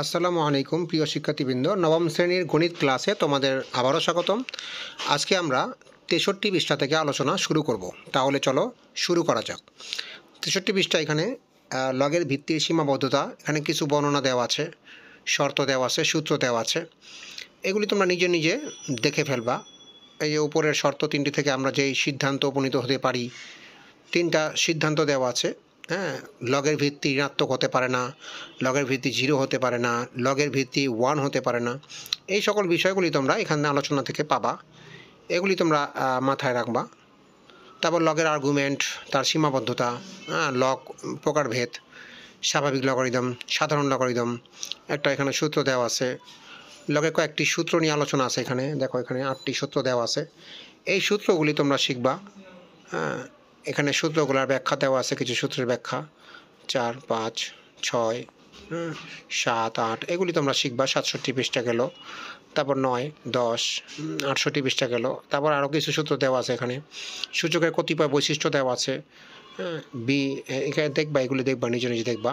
আসসালামু আলাইকুম প্রিয় শিক্ষার্থীবৃন্দ, নবম শ্রেণীর গণিত ক্লাসে তোমাদের আবারও স্বাগতম। আজকে আমরা 63 পৃষ্ঠা থেকে আলোচনা শুরু করব। তাহলে চলো শুরু করা যাক। 63 পৃষ্ঠা, এখানে লগের ভিত্তির সীমাবদ্ধতা, এখানে কিছু বর্ণনা দেওয়া আছে, শর্ত দেওয়া আছে, সূত্র দেওয়া আছে। এগুলি তোমরা নিজে নিজে দেখে ফেলবা। এই যে উপরের শর্ত তিনটি থেকে আমরা যেই সিদ্ধান্ত উপনীত হতে পারি, তিনটা সিদ্ধান্ত দেওয়া আছে। হ্যাঁ, লগের ভিত্তি ঋণাত্মক হতে পারে না, লগের ভিত্তি 0 হতে পারে না, লগের ভিত্তি 1 হতে পারে না। এই সকল বিষয়গুলি তোমরা এখানে আলোচনা থেকে পাবা, এগুলি তোমরা মাথায় রাখবা। তারপর লগের আর্গুমেন্ট, তার সীমাবদ্ধতা, লগ প্রকারভেদ, স্বাভাবিক লগারিদম, সাধারণ লগারিদম, একটা এখানে সূত্র দেওয়া আছে। লগের কয়েকটি সূত্র নিয়ে আলোচনা আছে, এখানে দেখো এখানে 8টি সূত্র দেওয়া আছে। এই সূত্রগুলি তোমরা শিখবা। এখানে সূত্রগুলোর ব্যাখ্যা দেওয়া আছে, কিছু সূত্রের ব্যাখ্যা 4, 5, 6, 7, 8 এগুলি তোমরা শিখবা। 67 পৃষ্ঠা গেল। তারপর 9, 10, 68 পৃষ্ঠা গেল। তারপর আরও কিছু সূত্র দেওয়া আছে, এখানে সূচকের কতিপয় বৈশিষ্ট্য দেওয়া আছে। বি এখানে দেখবা, এগুলি দেখবা, নিজে নিজে দেখবা।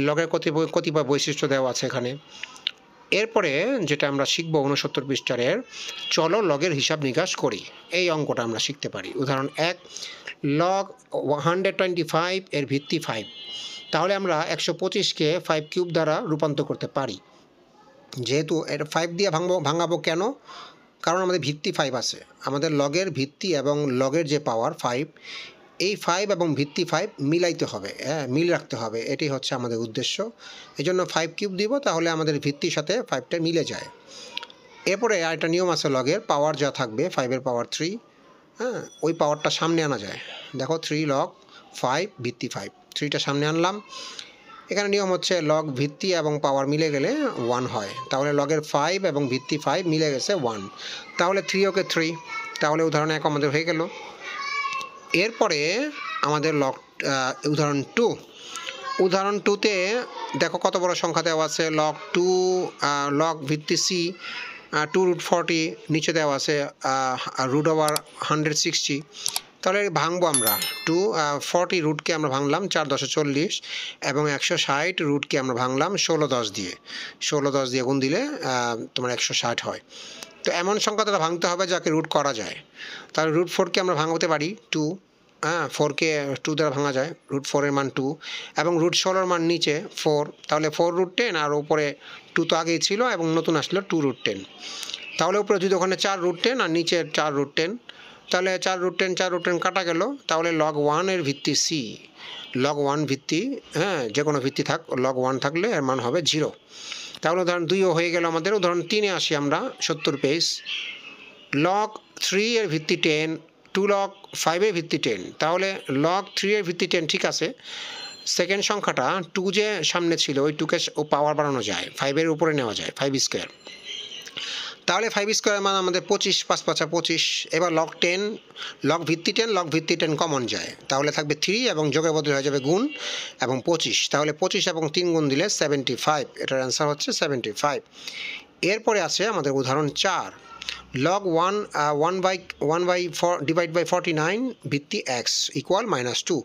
লগের কতিপয় বৈশিষ্ট্য দেওয়া আছে এখানে। এরপরে যেটা আমরা শিখবো 69 পৃষ্ঠার, চলো লগের হিসাব নিকাশ করি। এই অঙ্কটা আমরা শিখতে পারি। উদাহরণ 1, লগ 125 এর ভিত্তি 5। তাহলে আমরা 125কে 5 কিউব দ্বারা রূপান্তর করতে পারি। যেহেতু এটা 5 দিয়ে ভাঙাবো কেন? কারণ আমাদের ভিত্তি 5 আছে। আমাদের লগের ভিত্তি এবং লগের যে পাওয়ার 5, এই 5 এবং ভিত্তি 5 মিলাইতে হবে, মিল রাখতে হবে। এটি হচ্ছে আমাদের উদ্দেশ্য। এই জন্য 5 কিউব দিব, তাহলে আমাদের ভিত্তির সাথে 5টা মিলে যায়। এরপরে আরেকটা নিয়ম আছে, লগের পাওয়ার যা থাকবে, 5-এর পাওয়ার 3, ওই পাওয়ারটা সামনে আনা যায়। দেখো 3 লগ 5 ভিত্তি 5, 3টা সামনে আনলাম। এখানে নিয়ম হচ্ছে লগ ভিত্তি এবং পাওয়ার মিলে গেলে 1 হয়। তাহলে লগের 5 এবং ভিত্তি 5 মিলে গেছে 1, তাহলে 3 ওকে 3। তাহলে উদাহরণ 1 আমাদের হয়ে গেল। এরপরে আমাদের উদাহরণ 2। উদাহরণ 2তে দেখো কত বড় সংখ্যা দেওয়া আছে। লগ 2 লগ ভিত্তি c 2√40, নিচে দেওয়া আছে √160। তাহলে ভাঙবো আমরা 240 রুটকে আমরা ভাঙলাম 4 × 40 এবং 160 রুটকে আমরা ভাঙলাম 16 দিয়ে 16 দিয়ে গুণ দিলে তোমার 160 হয়। তো এমন সংখ্যা তারা ভাঙতে হবে যাকে রুট করা যায়। তাহলে √4কে আমরা ভাঙতে পারি 2, 4কে 2 দ্বারা ভাঙা যায়। √4 এর মান 2 এবং √16 মান নিচে 4, তাহলে 4√10 আর উপরে 2 তো আগেই ছিল এবং নতুন আসলো 2√10। তাহলে উপরে যদি ওখানে 4√10 আর নিচে 4√10, তাহলে 4√10 কাটা গেল। তাহলে লগ 1 এর ভিত্তি c, লগ 1 ভিত্তি, যে কোনো ভিত্তি থাক, লগ 1 থাকলে এর মান হবে 0। তাহলে উদাহরণ 2ও হয়ে গেল আমাদের। উদাহরণ 3-এ আসি আমরা, 70 পেজ। লগ 3 এর ভিত্তি 10, 2 লগ 5 এর ভিত্তি 10। তাহলে লগ 3 এর ভিত্তি 10 ঠিক আছে। সেকেন্ড সংখ্যাটা 2 যে সামনে ছিল, ওই 2কে পাওয়ার বাড়ানো যায়, 5-এর উপরে নেওয়া যায়, 5 স্কোয়ার। তাহলে 5 স্কোয়ারের মান আমাদের 25, 5 × 5 = 25। এবার লগ 10, লগ ভিত্তি 10, লগ ভিত্তি 10 কমন যায়, তাহলে থাকবে 3 এবং যোগের বদলে হয়ে যাবে গুণ এবং 25। তাহলে 25 এবং 3 গুণ দিলে 75। এটার অ্যান্সার হচ্ছে 75। এরপরে আছে আমাদের উদাহরণ 4, লগ 1/4 ভিত্তি x ইকুয়াল -2।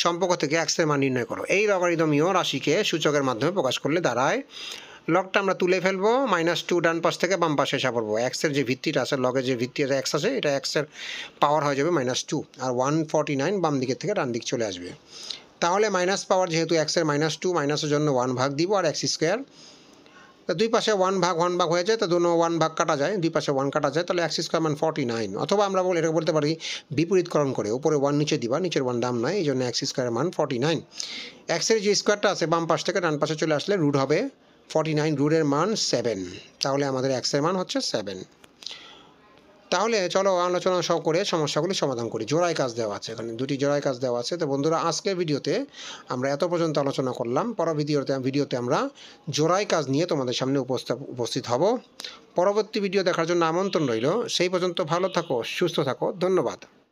সম্পর্ক থেকে x এর মান নির্ণয় করো। এই লগারিদমীয় রাশিকে সূচকের মাধ্যমে প্রকাশ করলে দাঁড়ায়, লগটা আমরা তুলে ফেলবো, -2 ডান পাশ থেকে বাম পাশে এসে পড়বো। এক্সের যে ভিত্তিটা আছে, লগের যে ভিত্তি আছে x আছে, এটা x এর পাওয়ার হয়ে যাবে -2 আর 149 বাম দিকের থেকে ডান দিক চলে আসবে। তাহলে মাইনাস পাওয়ার, যেহেতু x এর -2, মাইনাসের জন্য 1 ভাগ দিব আর x স্কোয়ার। তো দুই পাশে 1 ভাগ হয়ে যায়, তো দুটো 1 ভাগ কাটা যায়, দুই পাশে 1 কাটা যায়, তাহলে x স্কোয়ার মান 49। অথবা আমরা এটা বলতে পারি বিপরীতকরণ করে, উপরে 1 নিচে দিবা, নিচের 1 দাম নয়, এই জন্য x স্কোয়ারের মান 49। x এর যে স্কোয়ারটা আছে বাম পাশ থেকে ডান পাশে চলে আসলে রুট হবে 49, রুটের মান 7। তাহলে আমাদের x এর মান হচ্ছে 7। তাহলে চলো আলোচনা সব করে সমস্যাগুলি সমাধান করি। জোড়াই কাজ দেওয়া আছে, এখানে 2টি জোড়াই কাজ দেওয়া আছে। তো বন্ধুরা, আজকের ভিডিওতে আমরা এত পর্যন্ত আলোচনা করলাম। ভিডিওতে আমরা জোড়াই কাজ নিয়ে তোমাদের সামনে উপস্থিত হব। পরবর্তী ভিডিও দেখার জন্য আমন্ত্রণ রইল। সেই পর্যন্ত ভালো থাকো, সুস্থ থাকো, ধন্যবাদ।